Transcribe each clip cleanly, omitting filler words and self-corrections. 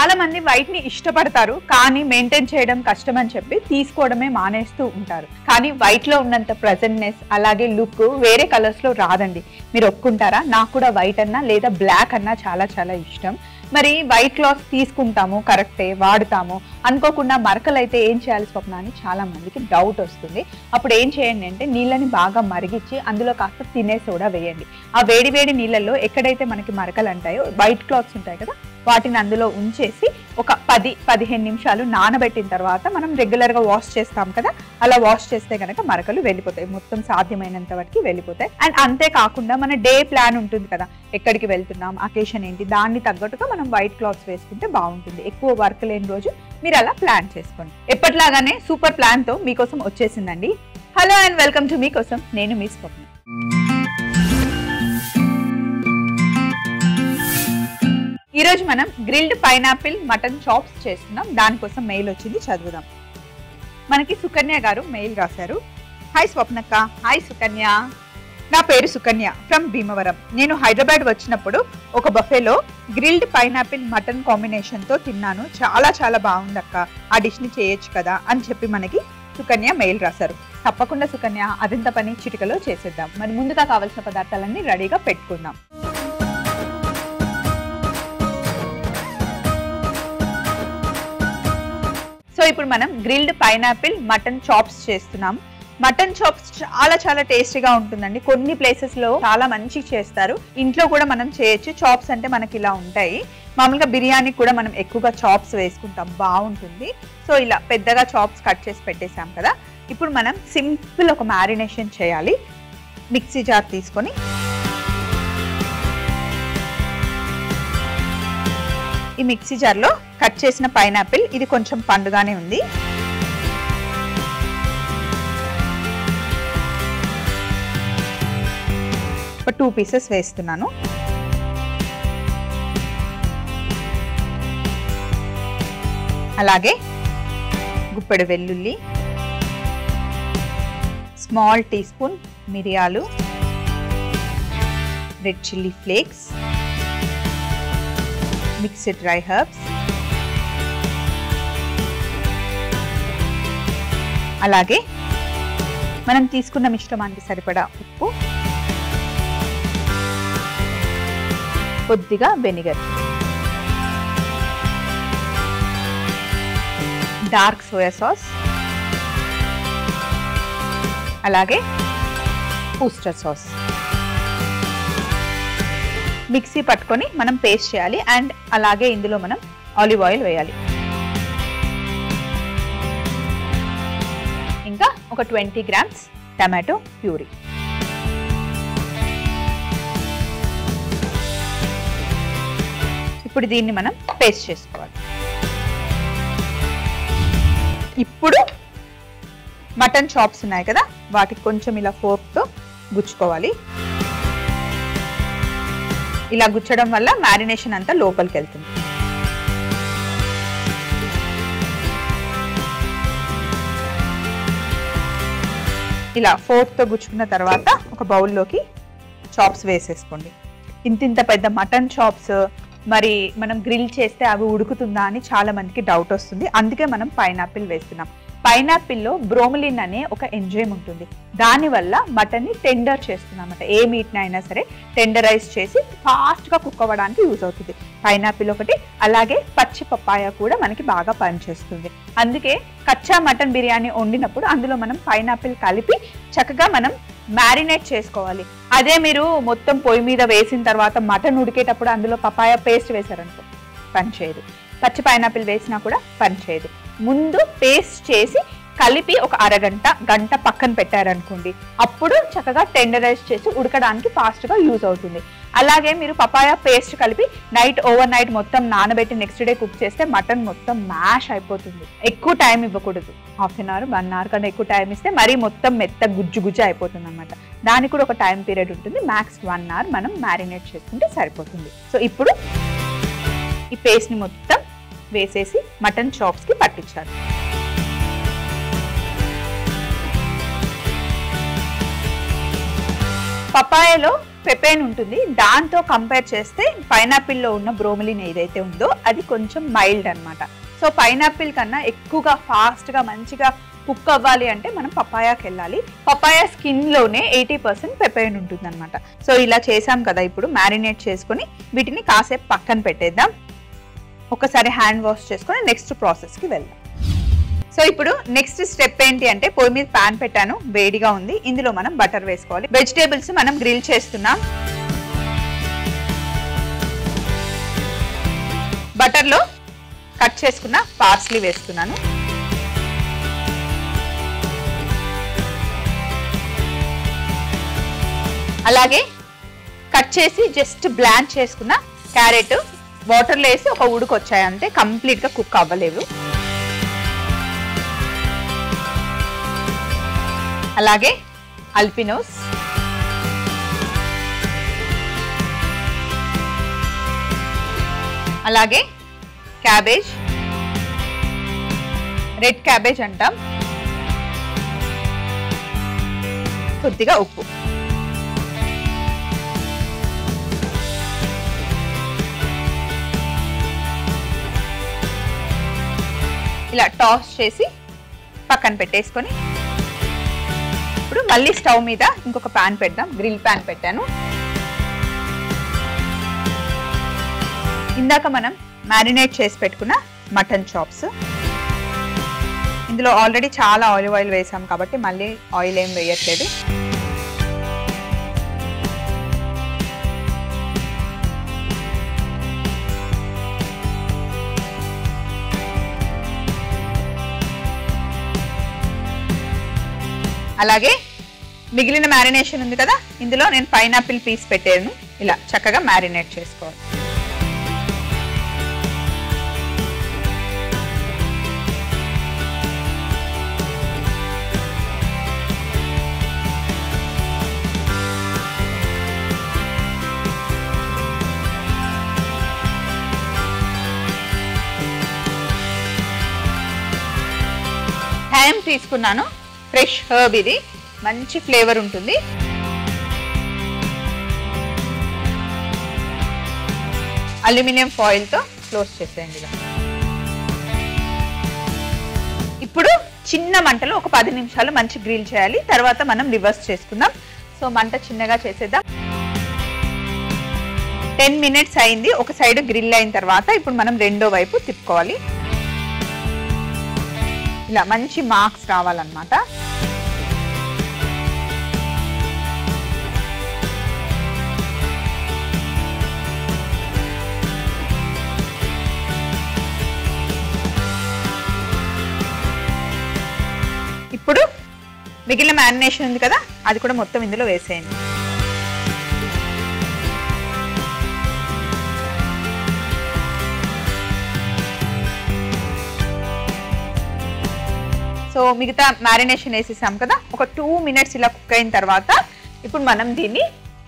చాలా మంది వైట్ ని ఇష్టపడతారు, కానీ మెయింటైన్ చేయడం కష్టం అని చెప్పి తీసుకోవడమే మానేస్తూ ఉంటారు. కానీ వైట్ లో ఉన్నంత ప్రెజెంట్నెస్ అలాగే లుక్ వేరే కలర్స్ లో రాదండి. మీరు ఒప్పుకుంటారా? నాకు కూడా వైట్ అన్నా లేదా బ్లాక్ అన్నా చాలా చాలా ఇష్టం. మరి వైట్ క్లాత్ తీసుకుంటాము, కరెక్టే, వాడుతాము, అనుకోకుండా మరకలు అయితే ఏం చేయాలి స్వప్న అని చాలా మందికి డౌట్ వస్తుంది. అప్పుడు ఏం చేయండి అంటే నీళ్ళని బాగా మరిగించి అందులో కాస్త తినే సోడా వేయండి. ఆ వేడి వేడి నీళ్ళల్లో ఎక్కడైతే మనకి మరకలు అంటాయో వైట్ క్లాత్స్ ఉంటాయి కదా, వాటిని అందులో ఉంచేసి ఒక 10-15 నిమిషాలు నానబెట్టిన తర్వాత మనం రెగ్యులర్గా వాష్ చేస్తాం కదా, అలా వాష్ చేస్తే కనుక మరకలు వెళ్ళిపోతాయి, మొత్తం సాధ్యమైనంత వరకు వెళ్ళిపోతాయి. అండ్ అంతేకాకుండా మన డే ప్లాన్ ఉంటుంది కదా, ఎక్కడికి వెళ్తున్నాం, అకేషన్ ఏంటి, దాన్ని తగ్గట్టుగా మనం వైట్ క్లాత్స్ వేసుకుంటే బాగుంటుంది. ఎక్కువ వర్క్ లేని రోజు మీరు అలా ప్లాన్ చేసుకోండి. ఎప్పటిలాగానే సూపర్ ప్లాన్ తో మీకోసం వచ్చేసిందండి. హలో అండ్ వెల్కమ్ టు మీకోసం, నేను మీ స్వప్న. ఈ రోజు మనం గ్రిల్డ్ పైనాపిల్ మటన్ చాప్స్ చేస్తున్నాం. దానికోసం మెయిల్ వచ్చింది, చదువుదాం. మనకి సుకన్య గారు మెయిల్ రాశారు. హాయ్ స్వప్నక్క. హాయ్ సుకన్య. నా పేరు సుకన్య ఫ్రమ్ భీమవరం. నేను హైదరాబాద్ వచ్చినప్పుడు ఒక బఫేలో గ్రిల్డ్ పైనాపిల్ మటన్ కాంబినేషన్ తో తిన్నాను. చాలా చాలా బాగుందక్క, ఆ డిష్ ని చేయొచ్చు కదా అని చెప్పి మనకి సుకన్య మెయిల్ రాశారు. తప్పకుండా సుకన్య, అదంత పని చిటికలో చేసేద్దాం. మరి ముందుగా కావాల్సిన పదార్థాలన్నీ రెడీగా పెట్టుకుందాం. సో ఇప్పుడు మనం గ్రిల్డ్ పైనాపిల్ మటన్ చాప్స్ చేస్తున్నాం. మటన్ చాప్స్ చాలా చాలా టేస్టీగా ఉంటుందండి. కొన్ని ప్లేసెస్ లో చాలా మంచిగా చేస్తారు, ఇంట్లో కూడా మనం చేయొచ్చు. చాప్స్ అంటే మనకి ఇలా ఉంటాయి. మామూలుగా బిర్యానీ కూడా మనం ఎక్కువగా చాప్స్ వేసుకుంటాం, బాగుంటుంది. సో ఇలా పెద్దగా చాప్స్ కట్ చేసి పెట్టేసాం కదా. ఇప్పుడు మనం సింపుల్ ఒక మ్యారినేషన్ చేయాలి. మిక్సీ జార్ తీసుకొని ఈ మిక్సీ జార్లో కట్ చేసిన పైనాపిల్, ఇది కొంచెం పండుగానే ఉంది, ఒక 2 పీసెస్ వేస్తున్నాను. అలాగే గుప్పెడు వెల్లుల్లి, స్మాల్ టీ స్పూన్ మిరియాలు, red chilli flakes, mixed dry herbs, అలాగే మనం తీసుకున్న మిశ్రమానికి సరిపడా ఉప్పు, కొద్దిగా వెనిగర్, డార్క్ సోయా సాస్, అలాగే ఊస్టర్ సాస్. మిక్సీ పట్టుకొని మనం పేస్ట్ చేయాలి. అండ్ అలాగే ఇందులో మనం ఆలివ్ ఆయిల్ వేయాలి. ఇంకా ఒక 20 గ్రామ్స్ టమాటో ప్యూరీ. ఇప్పుడు దీన్ని మనం పేస్ట్ చేసుకోవాలి. ఇప్పుడు మటన్ చాప్స్ ఉన్నాయి కదా, వాటికి కొంచెం ఇలా ఫోర్క్తో గుచ్చుకోవాలి. ఇలా గుచ్చడం వల్ల మ్యారినేషన్ అంతా లోపలికి వెళ్తుంది. ఇలా ఫోర్క్తో గుచ్చుకున్న తర్వాత ఒక బౌల్లోకి చాప్స్ వేసేసుకోండి. ఇంత పెద్ద మటన్ చాప్స్ మరి మనం గ్రిల్ చేస్తే అవి ఉడుకుతుందా అని చాలా మందికి డౌట్ వస్తుంది. అందుకే మనం పైనాపిల్ వేస్తున్నాం. పైనాపిల్లో బ్రోమిలిన్ అనే ఒక ఎంజైమ్ ఉంటుంది, దానివల్ల మటన్ని టెండర్ చేస్తుందన్నమాట. ఏ మీట్ని అయినా సరే టెండరైజ్ చేసి ఫాస్ట్గా కుక్ అవ్వడానికి యూజ్ అవుతుంది పైనాపిల్ ఒకటి. అలాగే పచ్చి పప్పాయ కూడా మనకి బాగా పనిచేస్తుంది. అందుకే కచ్చా మటన్ బిర్యానీ వండినప్పుడు అందులో మనం పైనాపిల్ కలిపి చక్కగా మనం మ్యారినేట్ చేసుకోవాలి. అదే మీరు మొత్తం పొయ్యి మీద వేసిన తర్వాత మటన్ ఉడికేటప్పుడు అందులో పపాయ పేస్ట్ వేశారనుకో పనిచేయదు, పచ్చి పైనాపిల్ వేసినా కూడా పనిచేయదు. ముందు పేస్ట్ చేసి కలిపి ఒక అరగంట గంట పక్కన పెట్టారనుకోండి, అప్పుడు చక్కగా టెండరైజ్ చేసి ఉడకడానికి ఫాస్ట్గా యూజ్ అవుతుంది. అలాగే మీరు పపాయ పేస్ట్ కలిపి ఓవర్ నైట్ మొత్తం నానబెట్టి నెక్స్ట్ డే కుక్ చేస్తే మటన్ మొత్తం మ్యాష్ అయిపోతుంది. ఎక్కువ టైం ఇవ్వకూడదు, 1/2 అవర్ 1 అవర్ కన్నా ఎక్కువ టైం ఇస్తే మరీ మొత్తం మెత్త గుజ్జు అయిపోతుంది అనమాట. దానికి కూడా ఒక టైం పీరియడ్ ఉంటుంది, మ్యాక్స్ 1 అవర్ మనం మ్యారినేట్ చేసుకుంటే సరిపోతుంది. సో ఇప్పుడు ఈ పేస్ట్ని మొత్తం వేసేసి మటన్ చాప్స్కి పట్టించాలి. పపాయలో పెపెన్ ఉంటుంది, దాంతో కంపేర్ చేస్తే పైనాపిల్లో ఉన్న బ్రోమిలిన్ ఏదైతే ఉందో అది కొంచెం మైల్డ్ అన్నమాట. సో పైనాపిల్ కన్నా ఎక్కువగా ఫాస్ట్గా మంచిగా కుక్ అవ్వాలి అంటే మనం పపాయాకి వెళ్ళాలి. పపాయా స్కిన్లోనే 80% పెపెన్ ఉంటుంది అనమాట. సో ఇలా చేసాం కదా, ఇప్పుడు మ్యారినేట్ చేసుకొని వీటిని కాసేపు పక్కన పెట్టేద్దాం. ఒకసారి హ్యాండ్ వాష్ చేసుకొని నెక్స్ట్ ప్రాసెస్కి వెళ్దాం. సో ఇప్పుడు నెక్స్ట్ స్టెప్ ఏంటి అంటే పొయ్యి మీద ప్యాన్ పెట్టాను, వేడిగా ఉంది. ఇందులో మనం బటర్ వేసుకోవాలి. వెజిటేబుల్స్ మనం గ్రిల్ చేస్తున్నాం. బటర్లో కట్ చేసుకున్న పార్స్లీ వేస్తున్నాను. అలాగే కట్ చేసి జస్ట్ బ్లాంచ్ చేసుకున్న క్యారెట్ వాటర్లో వేసి ఒక ఉడుకు వచ్చాయి అంతే, కంప్లీట్గా కుక్ అవ్వలేవు. అలాగే అల్పినోస్, అలాగే క్యాబేజ్, రెడ్ క్యాబేజ్ అంటాం, కొద్దిగా ఉప్పు. ఇలా టాస్ చేసి పక్కన పెట్టేసుకొని ఇప్పుడు మళ్ళీ స్టవ్ మీద ఇంకొక ప్యాన్ పెడదాం. గ్రిల్ ప్యాన్ పెట్టాను. ఇందాక మనం మ్యారినేట్ చేసి పెట్టుకున్న మటన్ చాప్స్, ఇందులో ఆల్రెడీ చాలా ఆయిల్ వేసాం కాబట్టి మళ్ళీ ఆయిల్ ఏం వేయట్లేదు. అలాగే మిగిలిన మ్యారినేషన్ ఉంది కదా, ఇందులో నేను పైనాపిల్ పీస్ పెట్టాను. ఇలా చక్కగా మ్యారినేట్ చేసుకోవాలి. థైమ్ తీసుకున్నాను, ఫ్రెష్ హర్బ్, ఇది మంచి ఫ్లేవర్ ఉంటుంది. అల్యూమినియం ఫాయిల్తో క్లోజ్ చేసేయండి. ఇప్పుడు చిన్న మంటలో ఒక 10 నిమిషాలు మంచి గ్రిల్ చేయాలి. తర్వాత మనం రివర్స్ చేసుకుందాం. సో మంట చిన్నగా చేసేద్దాం. 10 మినిట్స్ అయింది. ఒక సైడ్ గ్రిల్ అయిన తర్వాత ఇప్పుడు మనం రెండో వైపు తిప్పుకోవాలి. ఇలా మంచి మార్క్స్ రావాలన్నమాట. ఇప్పుడు మిగిలిన మ్యారినేషన్ ఉంది కదా, అది కూడా మొత్తం ఇందులో వేసేయండి. సో మిగతా మ్యారినేషన్ వేసేసాం కదా, ఒక 2 మినిట్స్ ఇలా కుక్ అయిన తర్వాత ఇప్పుడు మనం దీన్ని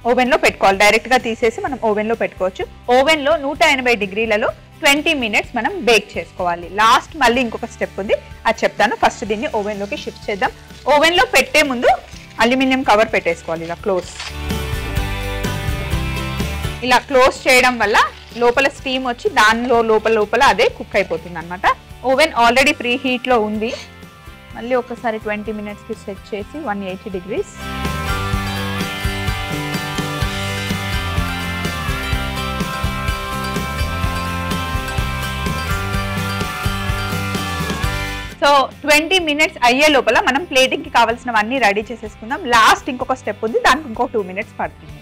ఓవెన్లో పెట్టుకోవాలి. డైరెక్ట్గా తీసేసి మనం ఓవెన్లో పెట్టుకోవచ్చు. ఓవెన్లో 180 డిగ్రీలలో 20 మినిట్స్ మనం బేక్ చేసుకోవాలి. లాస్ట్ మళ్ళీ ఇంకొక స్టెప్ ఉంది, అది చెప్తాను. ఫస్ట్ దీన్ని ఓవెన్లోకి షిఫ్ట్ చేద్దాం. ఓవెన్లో పెట్టే ముందు అల్యూమినియం కవర్ పెట్టేసుకోవాలి. ఇలా క్లోజ్, ఇలా క్లోజ్ చేయడం వల్ల లోపల స్టీమ్ వచ్చి దానిలో లోపల అదే కుక్ అయిపోతుంది అనమాట. ఓవెన్ ఆల్రెడీ ప్రీ హీట్లో ఉంది. మళ్ళీ ఒకసారి 20 మినిట్స్కి సెట్ చేసి 180 డిగ్రీస్. సో 20 మినిట్స్ అయ్యే లోపల మనం ప్లేటింగ్కి కావాల్సినవన్నీ రెడీ చేసేసుకుందాం. లాస్ట్ ఇంకొక స్టెప్ ఉంది, దానికి ఇంకో 2 మినిట్స్ పడుతుంది.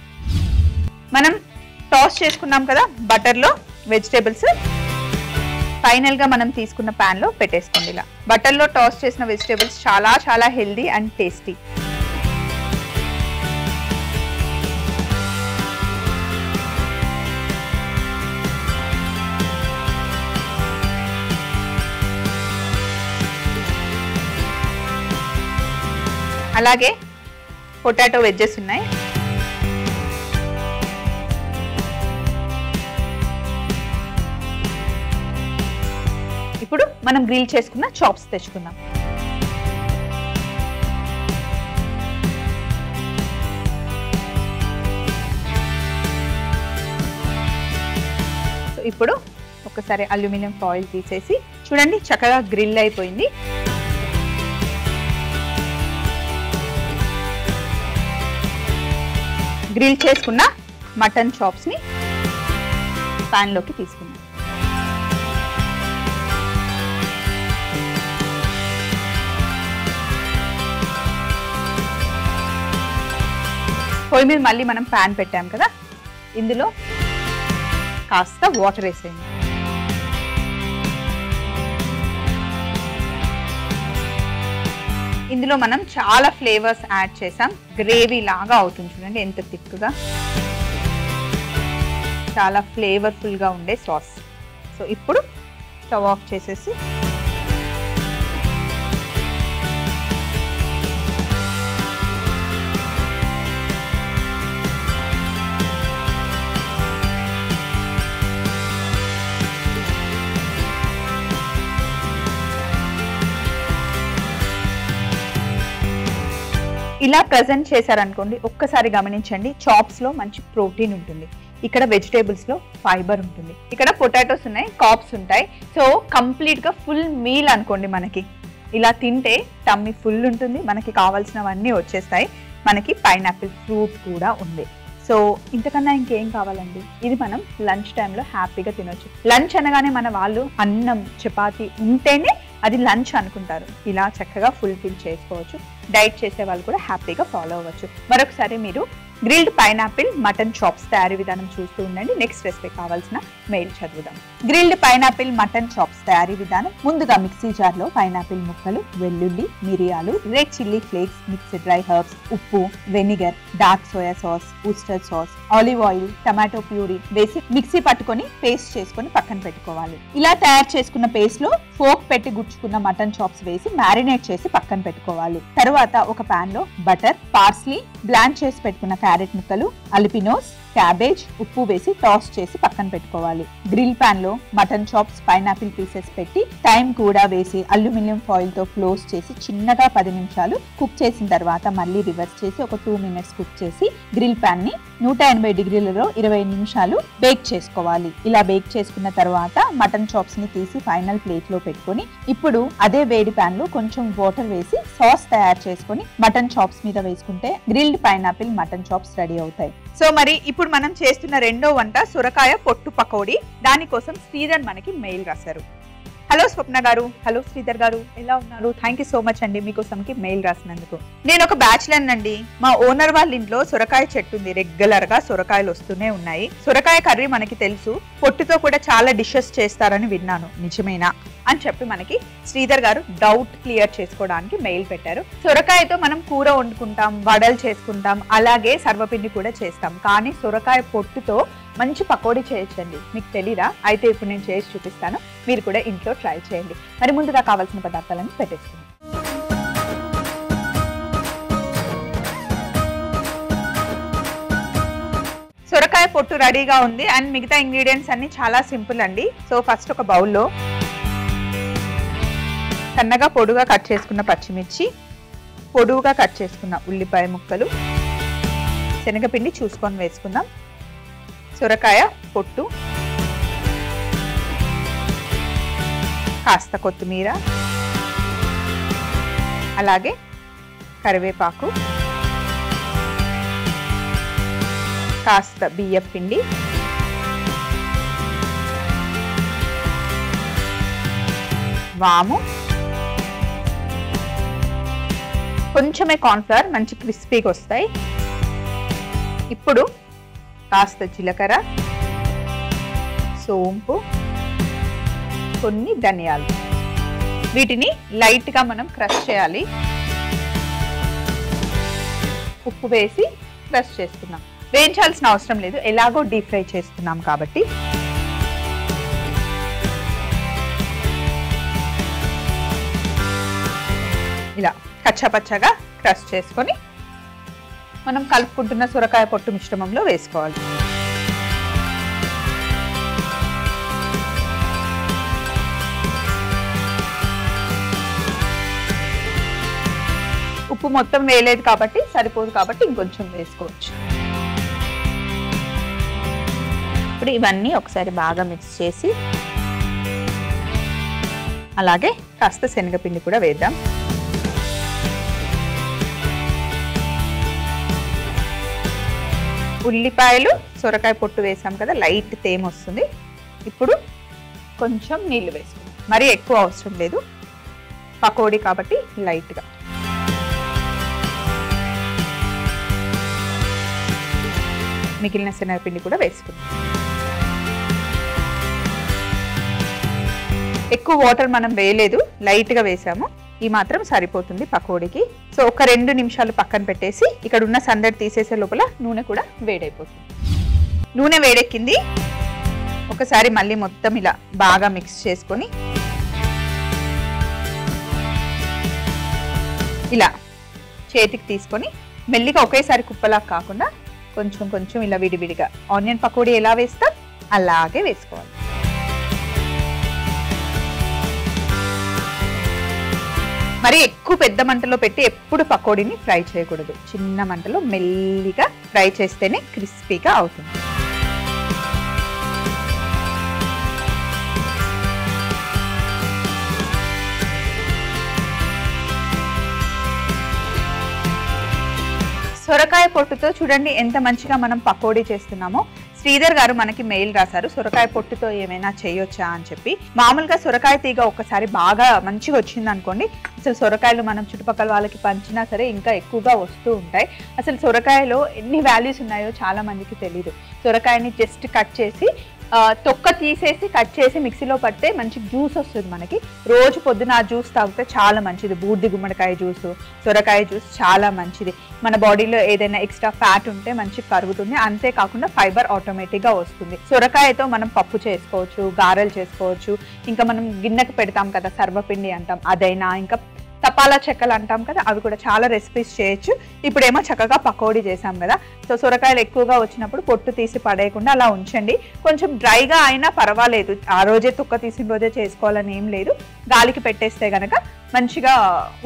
మనం టాస్ చేసుకున్నాం కదా బటర్లో వెజిటేబుల్స్, ఫైనల్గా మనం తీసుకున్న ప్యాన్లో పెట్టేసుకోండి. ఇలా బటర్లో టాస్ చేసిన వెజిటేబుల్స్ చాలా చాలా హెల్దీ అండ్ టేస్టీ. అలాగే పొటాటో వెజ్జెస్ ఉన్నాయి. ఇప్పుడు మనం గ్రిల్ చేసుకున్న చాప్స్ తెచ్చుకుందాం. ఇప్పుడు ఒకసారి అల్యూమినియం ఫాయిల్ తీసేసి చూడండి చక్కగా గ్రిల్ అయిపోయింది. గ్రిల్ చేసుకున్న మటన్ చాప్స్ ని పాన్ లోకి తీసుకున్నాం. పొయ్యి మీద మళ్ళీ మనం ప్యాన్ పెట్టాం కదా, ఇందులో కాస్త వాటర్ వేసేయండి. ఇందులో మనం చాలా ఫ్లేవర్స్ యాడ్ చేసాం. గ్రేవీ లాగా అవుతుంది చూడండి ఎంత థిక్గా, చాలా ఫ్లేవర్ఫుల్గా ఉండే సాస్. సో ఇప్పుడు స్టవ్ ఆఫ్ చేసేసి ఇలా ప్రజెంట్ చేశారనుకోండి, ఒక్కసారి గమనించండి చాప్స్ లో మంచి ప్రోటీన్ ఉంటుంది, ఇక్కడ వెజిటేబుల్స్ లో ఫైబర్ ఉంటుంది, ఇక్కడ పొటాటోస్ ఉన్నాయి, కార్బ్స్ ఉంటాయి. సో కంప్లీట్ గా ఫుల్ మీల్ అనుకోండి. మనకి ఇలా తింటే టమ్మీ ఫుల్ ఉంటుంది, మనకి కావాల్సినవన్నీ వచ్చేస్తాయి. మనకి పైనాపిల్ ఫ్రూట్ కూడా ఉంది. సో ఇంతకన్నా ఇంకేం కావాలండి? ఇది మనం లంచ్ టైంలో హ్యాపీగా తినొచ్చు. లంచ్ అనగానే మన వాళ్ళు అన్నం చపాతీ ఉంటేనే అది లంచ్ అనుకుంటారు. ఇలా చక్కగా ఫుల్ఫిల్ చేసుకోవచ్చు. డైట్ చేసే వాళ్ళు కూడా హ్యాపీగా ఫాలో అవ్వచ్చు. మరొకసారి మీరు గ్రిల్డ్ పైనాపిల్ మటన్ చాప్స్ తయారీ విధానం చూస్తూ ఉండండి. నెక్స్ట్ రెసిపీ కావాల్సిన మెయిల్ చదువుదాం. గ్రిల్డ్ పైనాపిల్ మటన్ చాప్స్ తయారీ విధానం. ముందుగా మిక్సీ జార్ లో పైనాపిల్ ముక్కలు, వెల్లుల్లి, మిరియాలు, red chilli flakes, mixed dry herbs, ఉప్పు, vinegar, dark soya sauce, Worcester sauce, olive oil, tomato puree వేసి మిక్సీ పట్టుకొని పేస్ట్ చేసుకొని పక్కన పెట్టుకోవాలి. ఇలా తయారు చేసుకున్న పేస్ట్ లో ఫోక్ పెట్టి గుచ్చుకున్న మటన్ చాప్స్ వేసి మ్యారినేట్ చేసి పక్కన పెట్టుకోవాలి. తరువాత ఒక పాన్ లో బటర్, పార్స్లీ, బ్లాంచ్ చేసి పెట్టుకున్న క్యారెట్ ముక్కలు, అల్పినోస్, క్యాబేజ్, ఉప్పు వేసి టాస్ చేసి పక్కన పెట్టుకోవాలి. గ్రిల్ పాన్ లో మటన్ చాప్స్, పైనాపిల్ పీసెస్ పెట్టి టైం కూడా వేసి అల్యూమినియం ఫాయిల్ తో క్లోజ్ చేసి చిన్నగా 10 నిమిషాలు కుక్ చేసిన తర్వాత మళ్ళీ రివర్స్ చేసి ఒక 2 మినిట్స్ కుక్ చేసి గ్రిల్ పాన్ ని 180 డిగ్రీలలో 20 నిమిషాలు బేక్ చేసుకోవాలి. ఇలా బేక్ చేసుకున్న తర్వాత మటన్ చాప్స్ ని తీసి ఫైనల్ ప్లేట్ లో పెట్టుకొని ఇప్పుడు అదే వేడి పాన్ లో కొంచెం వాటర్ వేసి సాస్ తయారు చేసుకొని మటన్ చాప్స్ మీద వేసుకుంటే grilled pineapple mutton chops ready అవుతాయి. సో మరి ఇప్పుడు మనం చేస్తున్న రెండో వంట సొరకాయ పొట్టు పకోడీ. దానికోసం శ్రీధర్ మనకి మెయిల్ రాశారు. హలో స్వప్న గారు, హలో శ్రీధర్ గారు, ఎలా ఉన్నారు? థ్యాంక్ యూ సో మచ్ అండి మీకోసంకి మెయిల్ రాసినందుకు. నేను ఒక బ్యాచిలర్ అండి. మా ఓనర్ వాళ్ళ ఇంట్లో సొరకాయ చెట్టు ఉంది. రెగ్యులర్ గా సొరకాయలు వస్తూనే ఉన్నాయి. సొరకాయ కర్రీ మనకి తెలుసు, పొట్టుతో కూడా చాలా డిషెస్ చేస్తారని విన్నాను, నిజమేనా అని చెప్పి మనకి శ్రీధర్ గారు డౌట్ క్లియర్ చేసుకోవడానికి మెయిల్ పెట్టారు. సొరకాయతో మనం కూర వండుకుంటాం, వడలు చేసుకుంటాం, అలాగే సర్వపిండి కూడా చేస్తాం. కానీ సొరకాయ పొట్టుతో మంచి పకోడీ చేయొచ్చండి. మీకు తెలీదా? అయితే ఇప్పుడు నేను చేసి చూపిస్తాను, మీరు కూడా ఇంట్లో ట్రై చేయండి. మరి ముందుగా కావాల్సిన పదార్థాలను పెట్టేసుకుందాం. సొరకాయ పొట్టు రెడీగా ఉంది అండ్ మిగతా ఇంగ్రీడియంట్స్ అన్ని చాలా సింపుల్ అండి. సో ఫస్ట్ ఒక బౌల్లో సన్నగా పొడుగా కట్ చేసుకున్న పచ్చిమిర్చి, పొడువుగా కట్ చేసుకున్న ఉల్లిపాయ ముక్కలు, శనగపిండి చూసుకొని వేసుకుందాం, సొరకాయ పొట్టు, కాస్త కొత్తిమీర, అలాగే కరివేపాకు, కాస్త బియ్యం పిండి, వాము, కొంచెమే కార్న్ఫ్లవర్, మంచి క్రిస్పీగా వస్తాయి. ఇప్పుడు కాస్త జీలకర్ర, సోంపు, కొన్ని ధనియాలు, వీటిని లైట్గా మనం క్రష్ చేయాలి. ఉప్పు వేసి క్రష్ చేసుకున్నాం. వేయించాల్సిన అవసరం లేదు, ఎలాగో డీప్ ఫ్రై చేస్తున్నాం కాబట్టి. ఇలా కచ్చాపచ్చాగా క్రష్ చేసుకొని మనం కలుపుకుంటున్న సొరకాయ పొట్టు మిశ్రమంలో వేసుకోవాలి. ఉప్పు మొత్తం వేయలేదు కాబట్టి సరిపోదు, కాబట్టి ఇంకొంచెం వేసుకోవచ్చు. ఇప్పుడు ఇవన్నీ ఒకసారి బాగా మిక్స్ చేసి అలాగే కాస్త శనగపిండి కూడా వేద్దాం. ఉల్లిపాయలు సొరకాయ పొట్టు వేసాం కదా, లైట్ తేమ వస్తుంది. ఇప్పుడు కొంచెం నీళ్లు వేసుకుందాం, మరీ ఎక్కువ అవసరం లేదు, పకోడీ కాబట్టి లైట్గా. మిగిలిన శనగపిండి కూడా వేసుకుందాం. ఎక్కువ వాటర్ మనం వేయలేదు, లైట్గా వేసాము, ఈ మాత్రం సరిపోతుంది పకోడీకి. సో ఒక 2 నిమిషాలు పక్కన పెట్టేసి ఇక్కడ ఉన్న సందడి తీసేసే లోపల నూనె కూడా వేడైపోతుంది. నూనె వేడెక్కింది, ఒకసారి మళ్ళీ మొత్తం ఇలా బాగా మిక్స్ చేసుకొని ఇలా చేతికి తీసుకొని మెల్లిగా ఒకేసారి కుప్పలా కాకుండా కొంచెం కొంచెం ఇలా విడివిడిగా ఆనియన్ పకోడీ ఎలా వేస్తాం అలాగే వేసుకోవాలి. మరి ఎక్కువ పెద్ద మంటలో పెట్టి ఎప్పుడు పకోడీని ఫ్రై చేయకూడదు, చిన్న మంటలో మెల్లిగా ఫ్రై చేస్తేనే క్రిస్పీగా అవుతుంది. సొరకాయ పొట్టుతో చూడండి ఎంత మంచిగా మనం పకోడీ చేస్తున్నామో. శ్రీధర్ గారు మనకి మెయిల్ రాశారు, సొరకాయ పొట్టుతో ఏమైనా చేయొచ్చా అని చెప్పి. మామూలుగా సొరకాయ తీగ ఒకసారి బాగా మంచిగా వచ్చింది అనుకోండి, అసలు సొరకాయలు మనం చుట్టుపక్కల వాళ్ళకి పంచినా సరే ఇంకా ఎక్కువగా వస్తూ ఉంటాయి. అసలు సొరకాయలో ఎన్ని వాల్యూస్ ఉన్నాయో చాలా మందికి తెలీదు. సొరకాయని జస్ట్ కట్ చేసి తొక్క తీసేసి కట్ చేసి మిక్సీలో పడితే మంచి జ్యూస్ వస్తుంది మనకి. రోజు పొద్దున ఆ జ్యూస్ తాగితే చాలా మంచిది. బూర్ది గుమ్మడికాయ జ్యూసు, సొరకాయ జ్యూస్ చాలా మంచిది. మన బాడీలో ఏదైనా ఎక్స్ట్రా ఫ్యాట్ ఉంటే మంచి కరుగుతుంది, అంతేకాకుండా ఫైబర్ ఆటోమేటిక్గా వస్తుంది. సొరకాయతో మనం పప్పు చేసుకోవచ్చు, గారెలు చేసుకోవచ్చు, ఇంకా మనం గిన్నెకి పెడతాం కదా సర్వపిండి అంటాం అదైనా, ఇంకా తపాలా చెక్కలు అంటాం కదా అవి కూడా చాలా రెసిపీస్ చేయొచ్చు. ఇప్పుడేమో చక్కగా పకోడీ చేసాం కదా, సో సొరకాయలు ఎక్కువగా వచ్చినప్పుడు పొట్టు తీసి పడేయకుండా అలా ఉంచండి. కొంచెం డ్రైగా అయినా పర్వాలేదు, ఆ రోజే తుక్క తీసిన రోజే చేసుకోవాలని ఏం లేదు. గాలికి పెట్టేస్తే గనక మంచిగా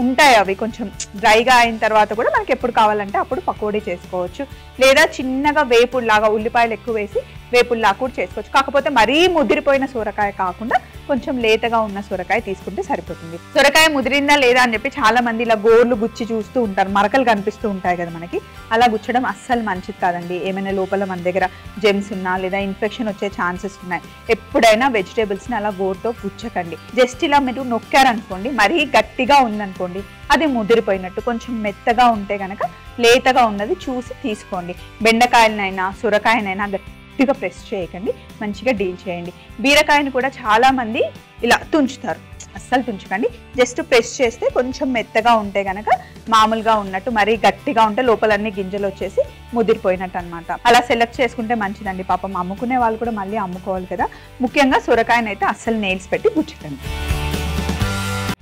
ఉంటాయి అవి. కొంచెం డ్రైగా అయిన తర్వాత కూడా మనకి ఎప్పుడు కావాలంటే అప్పుడు పకోడీ చేసుకోవచ్చు. లేదా చిన్నగా వేపుడులాగా ఉల్లిపాయలు ఎక్కువ వేసి వేపుడులాగా కూడా చేసుకోవచ్చు. కాకపోతే మరీ ముదిరిపోయిన సొరకాయ కాకుండా కొంచెం లేతగా ఉన్న సొరకాయ తీసుకుంటే సరిపోతుంది. సొరకాయ ముదిరిందా లేదా అని చెప్పి చాలా మంది ఇలా గోర్లు గుచ్చి చూస్తూ ఉంటారు, మరకలు కనిపిస్తూ ఉంటాయి కదా మనకి. అలా గుచ్చడం అస్సలు మంచిది కాదండి. ఏమైనా లోపల మన దగ్గర జెమ్స్ ఉన్నా లేదా ఇన్ఫెక్షన్ వచ్చే ఛాన్సెస్ ఉన్నాయి. ఎప్పుడైనా వెజిటేబుల్స్ని అలా గోరుతో గుచ్చకండి. జస్ట్ ఇలా మీరు నొక్కారనుకోండి, మరీ గట్టిగా ఉందనుకోండి అది ముదిరిపోయినట్టు. కొంచెం మెత్తగా ఉంటే కనుక లేతగా ఉన్నది చూసి తీసుకోండి. బెండకాయలనైనా సొరకాయనైనా గట్టిగా ప్రెస్ చేయకండి, మంచిగా డీల్ చేయండి. బీరకాయని కూడా చాలా మంది ఇలా తుంచుతారు, అస్సలు తుంచకండి. జస్ట్ ప్రెస్ చేస్తే కొంచెం మెత్తగా ఉంటే కనుక మామూలుగా ఉన్నట్టు, మరీ గట్టిగా ఉంటే లోపలన్నీ గింజలు వచ్చేసి ముదిరిపోయినట్టు అనమాట. అలా సెలెక్ట్ చేసుకుంటే మంచిదండి. పాపం అమ్ముకునే వాళ్ళు కూడా మళ్ళీ అమ్ముకోవాలి కదా. ముఖ్యంగా సొరకాయనైతే అస్సలు నెయిల్స్ పెట్టి గుచ్చకండి.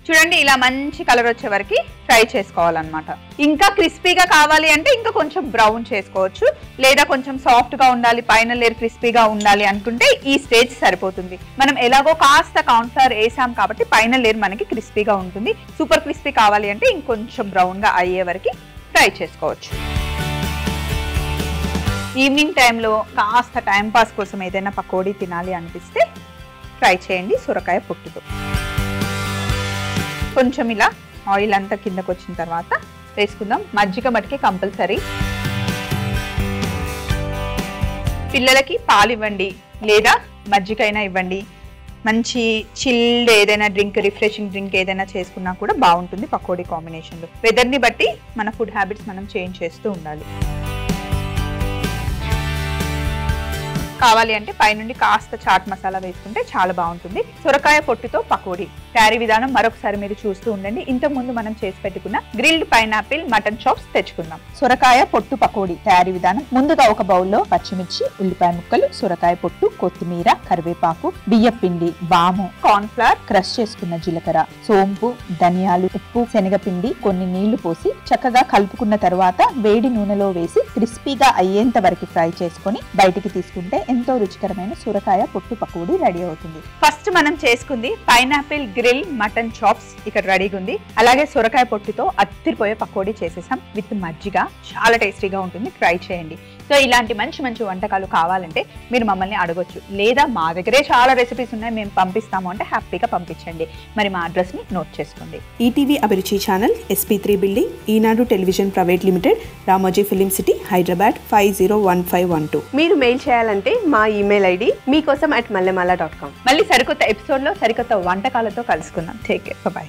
చూడండి ఇలా మంచి కలర్ వచ్చే వరకు ఫ్రై చేసుకోవాలన్నమాట. ఇంకా క్రిస్పీగా కావాలి అంటే ఇంకా కొంచెం బ్రౌన్ చేసుకోవచ్చు, లేదా కొంచెం సాఫ్ట్గా ఉండాలి, పైన లేయర్ క్రిస్పీగా ఉండాలి అనుకుంటే ఈ స్టేజ్ సరిపోతుంది. మనం ఎలాగో కాస్త కార్న్‌ఫ్లవర్ వేసాం కాబట్టి పైన లేయర్ మనకి క్రిస్పీగా ఉంటుంది. సూపర్ క్రిస్పీ కావాలి అంటే ఇంకొంచెం బ్రౌన్గా అయ్యే వరకు ఫ్రై చేసుకోవచ్చు. ఈవినింగ్ టైంలో కాస్త టైంపాస్ కోసం ఏదైనా పకోడీ తినాలి అనిపిస్తే ఫ్రై చేయండి సొరకాయ పొట్టుతో. కొంచెం ఇలా ఆయిల్ అంతా కిందకు వచ్చిన తర్వాత వేసుకుందాం. మజ్జిగ మటుకే కంపల్సరీ. పిల్లలకి పాలు ఇవ్వండి లేదా మజ్జిగైనా ఇవ్వండి. మంచి చిల్డ్ ఏదైనా డ్రింక్, రిఫ్రెషింగ్ డ్రింక్ ఏదైనా చేసుకున్నా కూడా బాగుంటుంది పకోడీ కాంబినేషన్లో. వెదర్ని బట్టి మన ఫుడ్ హ్యాబిట్స్ మనం చేంజ్ చేస్తూ ఉండాలి. కావాలి అంటే పైనుండి కాస్త చాట్ మసాలా వేసుకుంటే చాలా బాగుంటుంది. సొరకాయ పొట్టుతో పకోడీ తయారీ విధానం మరొకసారి మీరు చూస్తూ ఉండండి. ఇంతకుముందు మనం చేసి పెట్టుకున్న గ్రిల్డ్ పైనాపిల్ మటన్ చాప్స్ తెచ్చుకుందాం. సొరకాయ పొట్టు పకోడీ తయారీ విధానం. ముందుగా ఒక బౌల్లో పచ్చిమిర్చి, ఉల్లిపాయ ముక్కలు, సొరకాయ పొట్టు, కొత్తిమీర, కరివేపాకు, బియ్యం పిండి, వాము, కార్న్ ఫ్లవర్, క్రష్ చేసుకున్న జీలకర్ర, సోంపు, ధనియాలు, ఉప్పు, శనగపిండి, కొన్ని నీళ్లు పోసి చక్కగా కలుపుకున్న తర్వాత వేడి నూనెలో వేసి క్రిస్పీగా అయ్యేంత వరకు ఫ్రై చేసుకుని బయటికి తీసుకుంటే ఎంతో రుచికరమైన సొరకాయ పొట్టు పకోడీ రెడీ అవుతుంది. ఫస్ట్ మనం చేసుకుంది పైనాపిల్ గ్రిల్ మటన్ చాప్స్ ఇక్కడ రెడీగా ఉంది. అలాగే సొరకాయ పొట్టుతో అత్తిరిపోయే పకోడీ చేసేసాం విత్ మజ్జిగ. చాలా టేస్టీగా ఉంటుంది, ట్రై చేయండి. సో ఇలాంటి మంచి మంచి వంటకాలు కావాలంటే మీరు మమ్మల్ని అడగొచ్చు, లేదా మా దగ్గరే చాలా రెసిపీస్ ఉన్నాయి మేము పంపిస్తాము అంటే హ్యాపీగా పంపించండి. మరి మా అడ్రస్ని నోట్ చేసుకోండి. ETV Abhiruchi channel, SP3 building, Eenadu television private limited, Ramoji film city, Hyderabad 501512. మీరు మెయిల్ చేయాలంటే మా ఈమెయిల్ ఐడి మీకోసం @mallamala.com. మళ్ళీ సరికొత్త ఎపిసోడ్లో సరికొత్త వంటకాలతో కలుసుకుందాం. Take care, by.